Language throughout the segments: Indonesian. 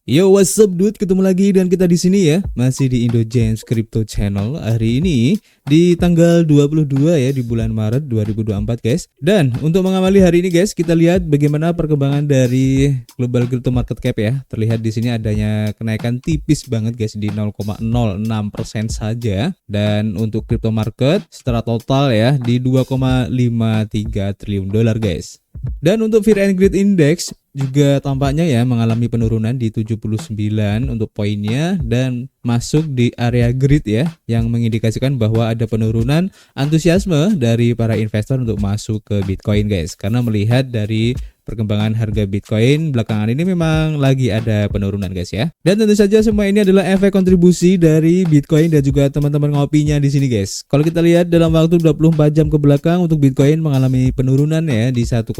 Yo, what's up dude? Ketemu lagi dan kita di sini ya, masih di Indo James Crypto Channel. Hari ini di tanggal 22 ya, di bulan Maret 2024 guys. Dan untuk mengawali hari ini guys, kita lihat bagaimana perkembangan dari global crypto market cap ya. Terlihat di sini adanya kenaikan tipis banget guys di 0,06% saja. Dan untuk crypto market secara total ya di 2,53 triliun dolar guys. Dan untuk Fear and Greed Index juga tampaknya ya mengalami penurunan di 79 untuk poinnya dan masuk di area greed ya, yang mengindikasikan bahwa ada penurunan antusiasme dari para investor untuk masuk ke Bitcoin guys. Karena melihat dari perkembangan harga Bitcoin belakangan ini memang lagi ada penurunan guys ya. Dan tentu saja semua ini adalah efek kontribusi dari Bitcoin dan juga teman-teman ngopinya di sini guys. Kalau kita lihat dalam waktu 24 jam ke belakang untuk Bitcoin mengalami penurunan ya di 1,3%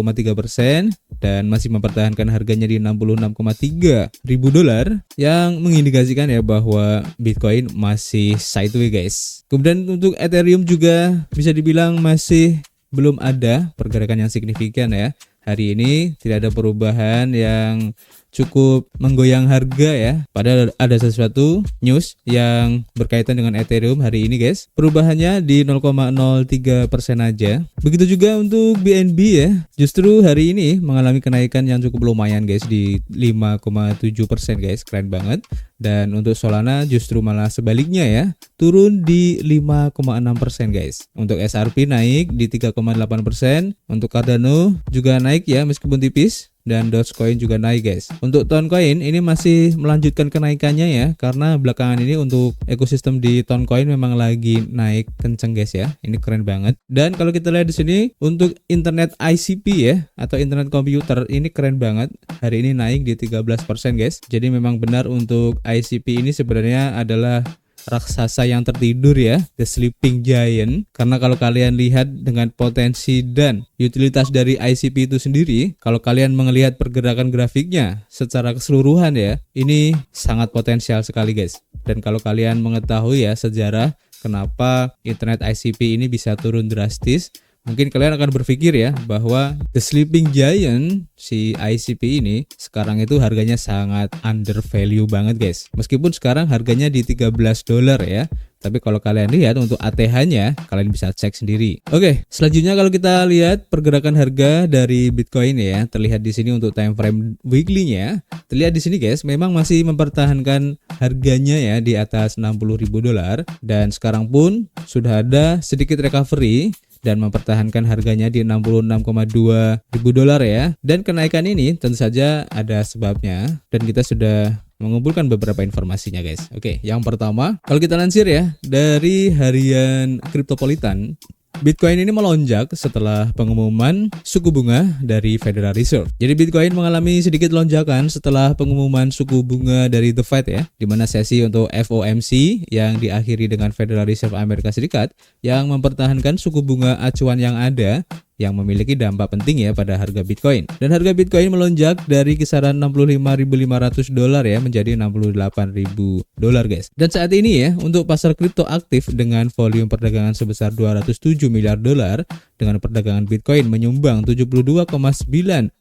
dan masih mempertahankan harganya di 66,3 ribu dolar yang mengindikasikan ya bahwa Bitcoin masih sideways guys. Kemudian untuk Ethereum juga bisa dibilang masih belum ada pergerakan yang signifikan ya. Hari ini tidak ada perubahan yang cukup menggoyang harga ya. Padahal ada sesuatu news yang berkaitan dengan Ethereum hari ini guys. Perubahannya di 0,03% aja. Begitu juga untuk BNB ya. Justru hari ini mengalami kenaikan yang cukup lumayan guys di 5,7% guys. Keren banget. Dan untuk Solana justru malah sebaliknya ya. Turun di 5,6% guys. Untuk SRP naik di 3,8%. Untuk Cardano juga naik ya meskipun tipis. Dan Dogecoin juga naik guys. Untuk Toncoin ini masih melanjutkan kenaikannya ya, karena belakangan ini untuk ekosistem di Toncoin memang lagi naik kenceng guys ya. Ini keren banget. Dan kalau kita lihat di sini untuk internet ICP ya atau internet komputer ini keren banget. Hari ini naik di 13% guys. Jadi memang benar untuk ICP ini sebenarnya adalah raksasa yang tertidur ya, the sleeping giant. Karena kalau kalian lihat dengan potensi dan utilitas dari ICP itu sendiri, kalau kalian melihat pergerakan grafiknya secara keseluruhan ya, ini sangat potensial sekali guys. Dan kalau kalian mengetahui ya sejarah kenapa internet ICP ini bisa turun drastis, mungkin kalian akan berpikir ya bahwa the sleeping giant si ICP ini sekarang itu harganya sangat under value banget guys. Meskipun sekarang harganya di 13 dolar ya. Tapi kalau kalian lihat untuk ATH-nya, kalian bisa cek sendiri. Oke, selanjutnya kalau kita lihat pergerakan harga dari Bitcoin ya, terlihat di sini untuk time frame weekly-nya. Terlihat di sini guys, memang masih mempertahankan harganya ya di atas 60.000 dolar dan sekarang pun sudah ada sedikit recovery dan mempertahankan harganya di 66,2 ribu dolar ya. Dan kenaikan ini tentu saja ada sebabnya dan kita sudah mengumpulkan beberapa informasinya guys. Oke, yang pertama kalau kita lansir ya dari harian Cryptopolitan, Bitcoin ini melonjak setelah pengumuman suku bunga dari Federal Reserve. Jadi Bitcoin mengalami sedikit lonjakan setelah pengumuman suku bunga dari The Fed ya, di mana sesi untuk FOMC yang diakhiri dengan Federal Reserve Amerika Serikat yang mempertahankan suku bunga acuan yang ada yang memiliki dampak penting ya pada harga Bitcoin. Dan harga Bitcoin melonjak dari kisaran 65.500 dolar ya menjadi 68.000 dolar guys. Dan saat ini ya untuk pasar kripto aktif dengan volume perdagangan sebesar 207 miliar dolar dengan perdagangan Bitcoin menyumbang 72,9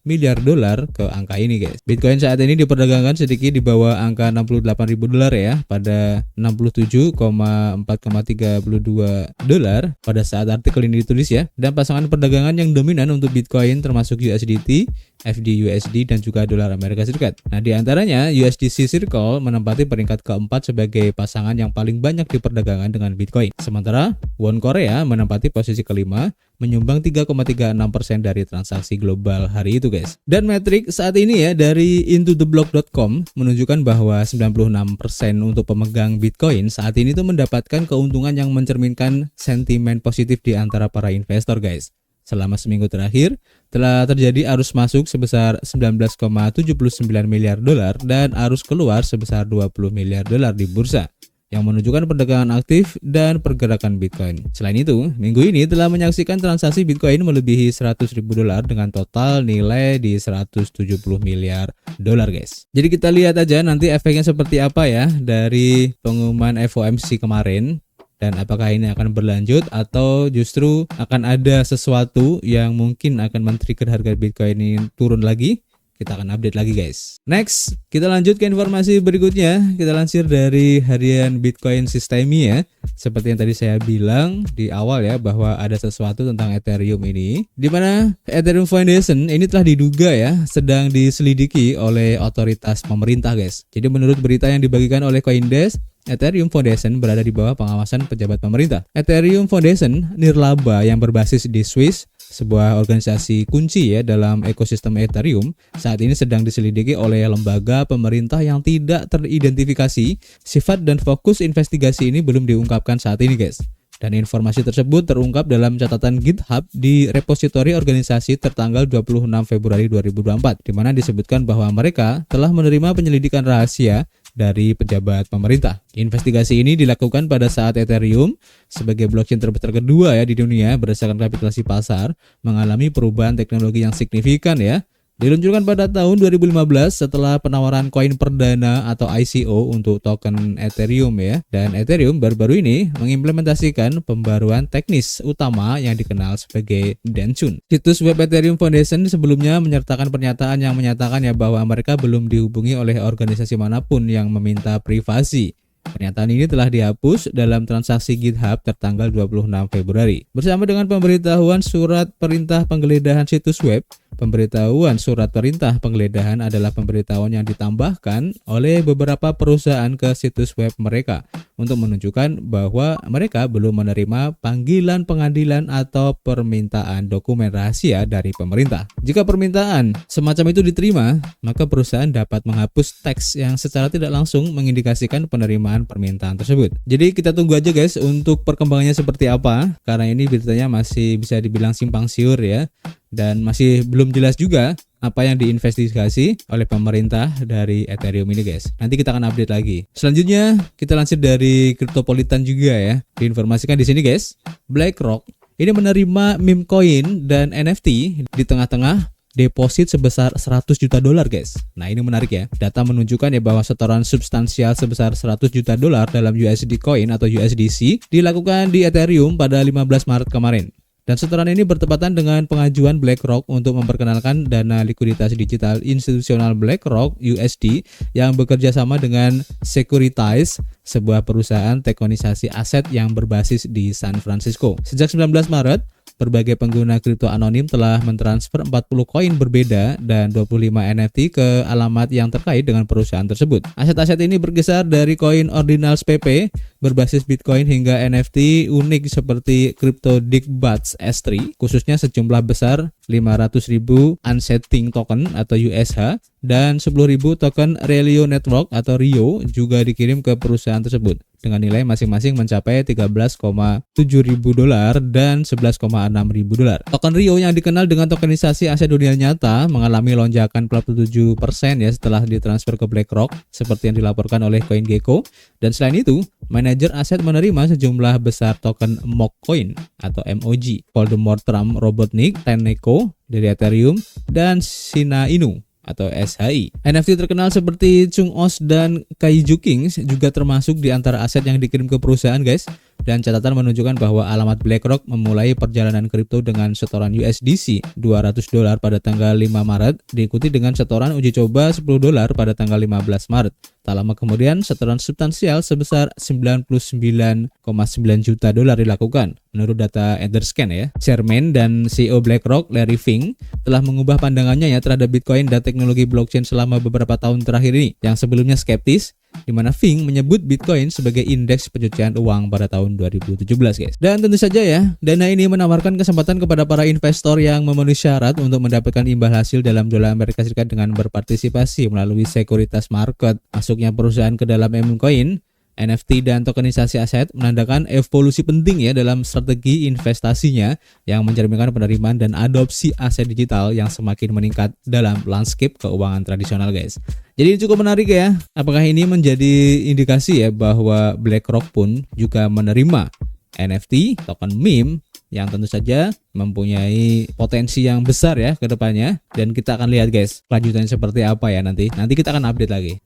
miliar dolar ke angka ini guys. Bitcoin saat ini diperdagangkan sedikit di bawah angka 68.000 dolar ya pada 67,432 dolar pada saat artikel ini ditulis ya. Dan pasangan perdagangan yang dominan untuk Bitcoin termasuk USDT, FDUSD dan juga dolar Amerika Serikat. Nah, di antaranya USDC Circle menempati peringkat keempat sebagai pasangan yang paling banyak di perdagangan dengan Bitcoin. Sementara Won Korea menempati posisi kelima menyumbang 3,36% dari transaksi global hari itu guys. Dan metrik saat ini ya dari intotheblock.com menunjukkan bahwa 96% untuk pemegang Bitcoin saat ini tuh mendapatkan keuntungan yang mencerminkan sentimen positif di antara para investor guys. Selama seminggu terakhir, telah terjadi arus masuk sebesar 19,79 miliar dolar dan arus keluar sebesar 20 miliar dolar di bursa, yang menunjukkan perdagangan aktif dan pergerakan Bitcoin. Selain itu, minggu ini telah menyaksikan transaksi Bitcoin melebihi 100.000 dolar dengan total nilai di 170 miliar dolar guys. Jadi kita lihat aja nanti efeknya seperti apa ya dari pengumuman FOMC kemarin. Dan apakah ini akan berlanjut atau justru akan ada sesuatu yang mungkin akan men-trigger harga Bitcoin ini turun lagi? kita akan update lagi guys. Next, kita lanjut ke informasi berikutnya. Kita lansir dari harian Bitcoin Systemi ya. Seperti yang tadi saya bilang di awal ya, bahwa ada sesuatu tentang Ethereum ini, di mana Ethereum Foundation ini telah diduga ya sedang diselidiki oleh otoritas pemerintah guys. Jadi menurut berita yang dibagikan oleh CoinDesk, Ethereum Foundation berada di bawah pengawasan pejabat pemerintah. Ethereum Foundation nirlaba yang berbasis di Swiss, sebuah organisasi kunci ya dalam ekosistem Ethereum, saat ini sedang diselidiki oleh lembaga pemerintah yang tidak teridentifikasi. Sifat dan fokus investigasi ini belum diungkapkan saat ini guys. Dan informasi tersebut terungkap dalam catatan GitHub di repositori organisasi tertanggal 26 Februari 2024, di mana disebutkan bahwa mereka telah menerima penyelidikan rahasia dari pejabat pemerintah. Investigasi ini dilakukan pada saat Ethereum sebagai blockchain terbesar kedua ya di dunia berdasarkan kapitalisasi pasar mengalami perubahan teknologi yang signifikan ya. Diluncurkan pada tahun 2015 setelah penawaran koin perdana atau ICO untuk token Ethereum ya. Dan Ethereum baru-baru ini mengimplementasikan pembaruan teknis utama yang dikenal sebagai Dansun. Situs web Ethereum Foundation sebelumnya menyertakan pernyataan yang menyatakan ya bahwa mereka belum dihubungi oleh organisasi manapun yang meminta privasi. Pernyataan ini telah dihapus dalam transaksi GitHub tertanggal 26 Februari. Bersama dengan pemberitahuan surat perintah penggeledahan situs web, pemberitahuan surat perintah penggeledahan adalah pemberitahuan yang ditambahkan oleh beberapa perusahaan ke situs web mereka untuk menunjukkan bahwa mereka belum menerima panggilan pengadilan atau permintaan dokumen rahasia dari pemerintah. Jika permintaan semacam itu diterima, maka perusahaan dapat menghapus teks yang secara tidak langsung mengindikasikan penerimaan permintaan tersebut. Jadi kita tunggu aja guys untuk perkembangannya seperti apa, karena ini beritanya masih bisa dibilang simpang siur ya, dan masih belum jelas juga apa yang diinvestigasi oleh pemerintah dari Ethereum ini guys. Nanti kita akan update lagi. Selanjutnya kita lansir dari Cryptopolitan juga ya. Diinformasikan di sini guys, BlackRock ini menerima meme coin dan NFT di tengah-tengah deposit sebesar 100 juta dolar guys. Nah ini menarik ya. Data menunjukkan ya bahwa setoran substansial sebesar 100 juta dolar dalam USD coin atau USDC dilakukan di Ethereum pada 15 Maret kemarin. Dan setoran ini bertepatan dengan pengajuan BlackRock untuk memperkenalkan dana likuiditas digital institusional BlackRock USD yang bekerja sama dengan Securitize, sebuah perusahaan tektonisasi aset yang berbasis di San Francisco. Sejak 19 Maret, berbagai pengguna kripto anonim telah mentransfer 40 koin berbeda dan 25 NFT ke alamat yang terkait dengan perusahaan tersebut. Aset-aset ini berkisar dari koin Ordinals PP berbasis Bitcoin hingga NFT unik seperti CryptoDigBats S3, khususnya sejumlah besar 500.000 unsetting token atau USH dan 10.000 token Relio Network atau RIO juga dikirim ke perusahaan tersebut dengan nilai masing-masing mencapai 13,7 ribu dolar dan 11,6 ribu dolar. Token RIO yang dikenal dengan tokenisasi aset dunia nyata mengalami lonjakan 47% ya setelah ditransfer ke BlackRock seperti yang dilaporkan oleh CoinGecko. Dan selain itu, manajer aset menerima sejumlah besar token MOC Coin atau MOG, Voldemort Trump Robotnik, Tenneco dari Ethereum, dan Sina Inu atau SHI. NFT terkenal seperti Chung Os dan Kaiju Kings juga termasuk di antara aset yang dikirim ke perusahaan guys. Dan catatan menunjukkan bahwa alamat BlackRock memulai perjalanan kripto dengan setoran USDC 200 dolar pada tanggal 5 Maret, diikuti dengan setoran uji coba 10 dolar pada tanggal 15 Maret. Tak lama kemudian, setoran substansial sebesar 99,9 juta dolar dilakukan. Menurut data Etherscan ya, Chairman dan CEO BlackRock, Larry Fink, telah mengubah pandangannya ya terhadap Bitcoin dan teknologi blockchain selama beberapa tahun terakhir ini. Yang sebelumnya skeptis, di mana Fink menyebut Bitcoin sebagai indeks pencucian uang pada tahun 2017 guys. Dan tentu saja ya, dana ini menawarkan kesempatan kepada para investor yang memenuhi syarat untuk mendapatkan imbal hasil dalam dolar Amerika Serikat dengan berpartisipasi melalui sekuritas market. Masuknya perusahaan ke dalam meme coin, NFT dan tokenisasi aset menandakan evolusi penting ya dalam strategi investasinya yang mencerminkan penerimaan dan adopsi aset digital yang semakin meningkat dalam landscape keuangan tradisional guys. Jadi ini cukup menarik ya. Apakah ini menjadi indikasi ya bahwa BlackRock pun juga menerima NFT, token meme yang tentu saja mempunyai potensi yang besar ya ke depannya, dan kita akan lihat guys kelanjutannya seperti apa ya nanti kita akan update lagi.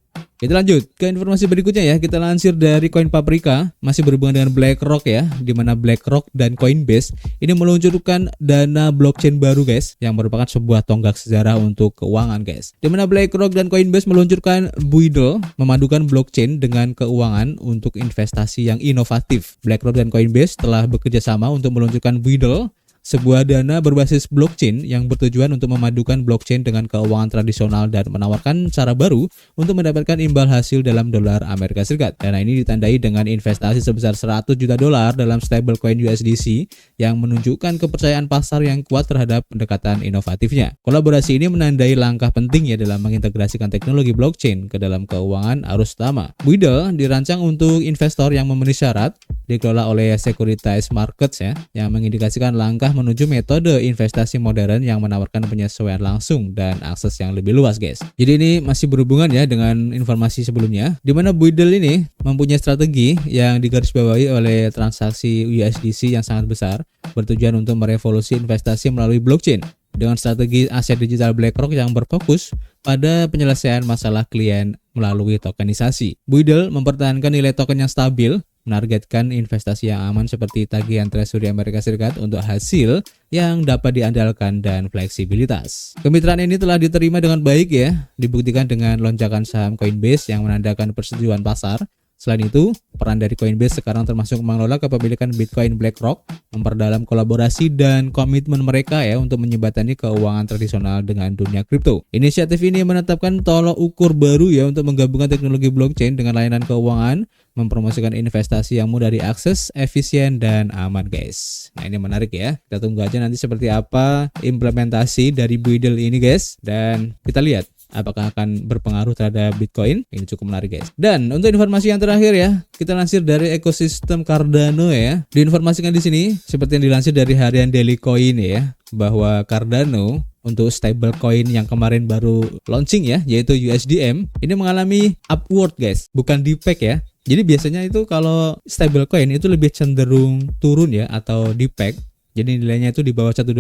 Kita lanjut ke informasi berikutnya ya. Kita lansir dari Coin Paprika, masih berhubungan dengan BlackRock ya, di mana BlackRock dan Coinbase ini meluncurkan dana blockchain baru guys, yang merupakan sebuah tonggak sejarah untuk keuangan guys. Di mana BlackRock dan Coinbase meluncurkan Buidl, memadukan blockchain dengan keuangan untuk investasi yang inovatif. BlackRock dan Coinbase telah bekerja sama untuk meluncurkan Buidl, sebuah dana berbasis blockchain yang bertujuan untuk memadukan blockchain dengan keuangan tradisional dan menawarkan cara baru untuk mendapatkan imbal hasil dalam dolar Amerika Serikat. Dana ini ditandai dengan investasi sebesar 100 juta dolar dalam stablecoin USDC yang menunjukkan kepercayaan pasar yang kuat terhadap pendekatan inovatifnya. Kolaborasi ini menandai langkah penting ya dalam mengintegrasikan teknologi blockchain ke dalam keuangan arus utama. Buidl dirancang untuk investor yang memenuhi syarat, dikelola oleh Securities Markets ya, yang mengindikasikan langkah menuju metode investasi modern yang menawarkan penyesuaian langsung dan akses yang lebih luas guys. Jadi ini masih berhubungan ya dengan informasi sebelumnya, di mana Buidl ini mempunyai strategi yang digarisbawahi oleh transaksi USDC yang sangat besar, bertujuan untuk merevolusi investasi melalui blockchain dengan strategi aset digital BlackRock yang berfokus pada penyelesaian masalah klien melalui tokenisasi. Buidl mempertahankan nilai token yang stabil, menargetkan investasi yang aman seperti tagihan Treasury Amerika Serikat untuk hasil yang dapat diandalkan dan fleksibilitas. Kemitraan ini telah diterima dengan baik ya, dibuktikan dengan lonjakan saham Coinbase yang menandakan persetujuan pasar. Selain itu, peran dari Coinbase sekarang termasuk mengelola kepemilikan Bitcoin BlackRock, memperdalam kolaborasi dan komitmen mereka ya untuk menjembatani keuangan tradisional dengan dunia kripto. Inisiatif ini menetapkan tolok ukur baru ya untuk menggabungkan teknologi blockchain dengan layanan keuangan, mempromosikan investasi yang mudah diakses, efisien, dan aman guys. Nah ini menarik ya, kita tunggu aja nanti seperti apa implementasi dari Buidl ini guys, dan kita lihat apakah akan berpengaruh terhadap Bitcoin. Ini cukup menarik guys. Dan untuk informasi yang terakhir ya, kita lansir dari ekosistem Cardano ya. Diinformasikan di sini seperti yang dilansir dari harian Daily Coin ya, bahwa Cardano untuk stablecoin yang kemarin baru launching ya, yaitu USDM, ini mengalami upward guys, bukan dipeg ya. Jadi biasanya itu kalau stablecoin itu lebih cenderung turun ya, atau dipeg, jadi nilainya itu di bawah $1.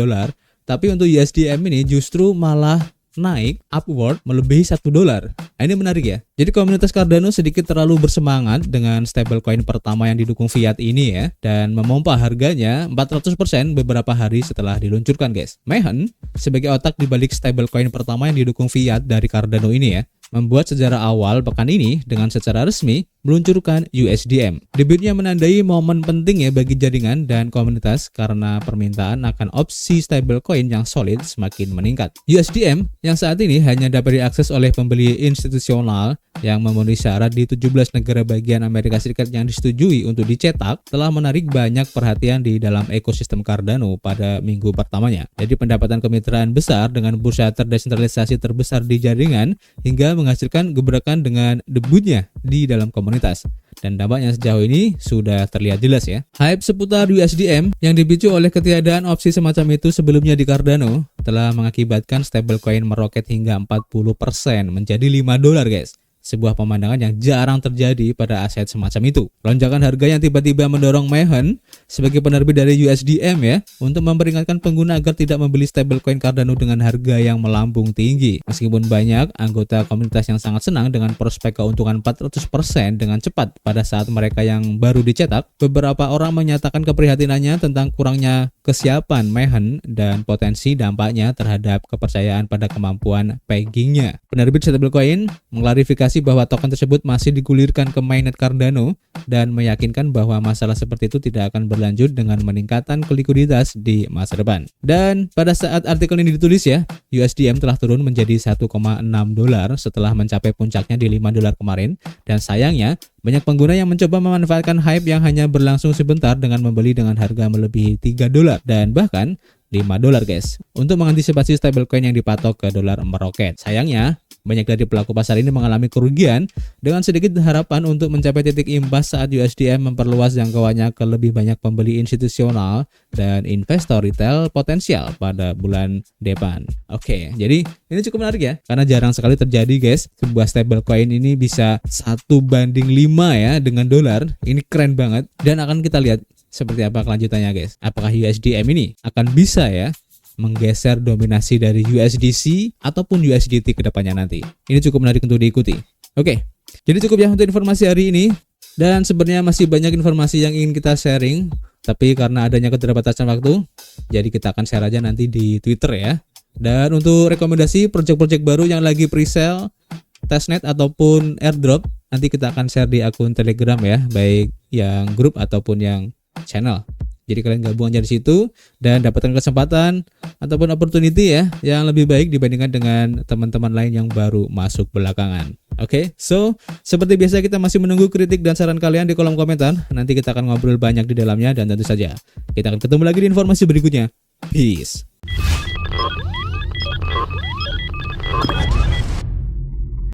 Tapi untuk USDM ini justru malah naik upward melebihi $1. Nah, ini menarik ya. Jadi komunitas Cardano sedikit terlalu bersemangat dengan stablecoin pertama yang didukung fiat ini ya, dan memompa harganya 400% beberapa hari setelah diluncurkan guys. Mayhen sebagai otak di balik stablecoin pertama yang didukung fiat dari Cardano ini ya, membuat sejarah awal pekan ini dengan secara resmi meluncurkan USDM. Debutnya menandai momen penting ya bagi jaringan dan komunitas karena permintaan akan opsi stablecoin yang solid semakin meningkat. USDM yang saat ini hanya dapat diakses oleh pembeli institusional yang memenuhi syarat di 17 negara bagian Amerika Serikat yang disetujui untuk dicetak, telah menarik banyak perhatian di dalam ekosistem Cardano pada minggu pertamanya. Jadi pendapatan kemitraan besar dengan bursa terdesentralisasi terbesar di jaringan hingga menghasilkan gebrakan dengan debutnya di dalam komunitas. Dan dampaknya sejauh ini sudah terlihat jelas ya. Hype seputar USDM yang dipicu oleh ketiadaan opsi semacam itu sebelumnya di Cardano telah mengakibatkan stablecoin meroket hingga 40% menjadi $5 guys. Sebuah pemandangan yang jarang terjadi pada aset semacam itu. Lonjakan harga yang tiba-tiba mendorong Mayhen sebagai penerbit dari USDM ya, untuk memperingatkan pengguna agar tidak membeli stablecoin Cardano dengan harga yang melambung tinggi. Meskipun banyak anggota komunitas yang sangat senang dengan prospek keuntungan 400% dengan cepat pada saat mereka yang baru dicetak, beberapa orang menyatakan keprihatinannya tentang kurangnya kesiapan Mayhen dan potensi dampaknya terhadap kepercayaan pada kemampuan peggingnya. Penerbit stablecoin mengklarifikasi bahwa token tersebut masih digulirkan ke mainnet Cardano dan meyakinkan bahwa masalah seperti itu tidak akan berlanjut dengan meningkatkan likuiditas di masa depan. Dan pada saat artikel ini ditulis ya, USDM telah turun menjadi $1,6 setelah mencapai puncaknya di $5 kemarin, dan sayangnya banyak pengguna yang mencoba memanfaatkan hype yang hanya berlangsung sebentar dengan membeli dengan harga melebihi $3 dan bahkan $5 guys, untuk mengantisipasi stablecoin yang dipatok ke dolar meroket. Sayangnya, banyak dari pelaku pasar ini mengalami kerugian dengan sedikit harapan untuk mencapai titik imbas saat USDM memperluas jangkauannya ke lebih banyak pembeli institusional dan investor retail potensial pada bulan depan. Oke, jadi ini cukup menarik ya, karena jarang sekali terjadi guys, sebuah stablecoin ini bisa 1:5 ya dengan dolar. Ini keren banget, dan akan kita lihat seperti apa kelanjutannya guys. Apakah USDM ini akan bisa ya menggeser dominasi dari USDC ataupun USDT ke depannya nanti. Ini cukup menarik untuk diikuti. Oke, jadi cukup ya untuk informasi hari ini. Dan sebenarnya masih banyak informasi yang ingin kita sharing, tapi karena adanya keterbatasan waktu, jadi kita akan share aja nanti di Twitter ya. Dan untuk rekomendasi project-project baru yang lagi pre-sale, testnet ataupun airdrop, nanti kita akan share di akun Telegram ya, baik yang grup ataupun yang channel. Jadi kalian gabung aja di situ dan dapatkan kesempatan ataupun opportunity ya yang lebih baik dibandingkan dengan teman-teman lain yang baru masuk belakangan. Oke, so seperti biasa kita masih menunggu kritik dan saran kalian di kolom komentar. Nanti kita akan ngobrol banyak di dalamnya dan tentu saja kita akan ketemu lagi di informasi berikutnya. Peace.